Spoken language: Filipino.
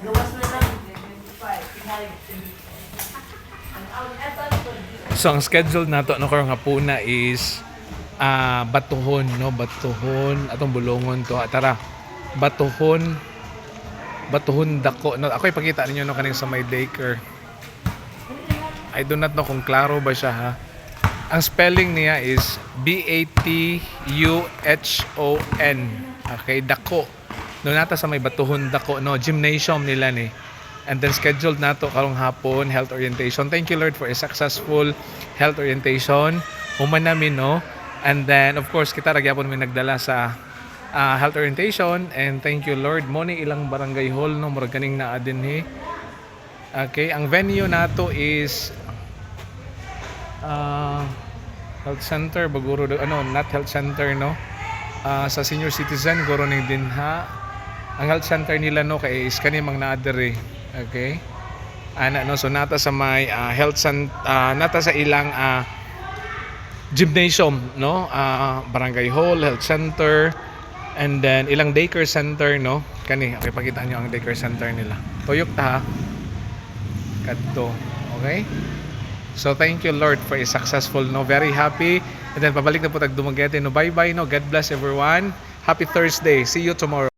Gawas na lang. So ang schedule nato no karong hapuna is batuhon no, batuhon atong bulungon to. Tara. Batuhon dako no. Ako ipakita ninyo no kaning sa my daycare. I do not know kung klaro ba siya ha. Ang spelling niya is B-A-T-U-H-O-N. Okay, dako. No nata sa may batuhon dako no, gymnasium nila ni. And then scheduled nato karong hapon health orientation. Thank you Lord for a successful health orientation. Human namin no. And then of course kita ra gyapon may nagdala sa health orientation, and thank you Lord mo ni ilang barangay hall no murag kaning naa dinhi. Okay, ang venue nato is health center baguro not health center no. Sa senior citizen guro ning dinha. Ang health center nila no kay is kani mang naa diri. Okay? Ana no, so nata sa may health center, nata sa ilang gymnasium no, barangay hall, health center, and then ilang daycare center no. Kani okay, pakita nyo ang daycare center nila. Tuyok ta ha. Kadto. Okay? So thank you Lord for a successful no, very happy. And then pabalik na po tag Dumaguete no. Bye bye no. God bless everyone. Happy Thursday. See you tomorrow.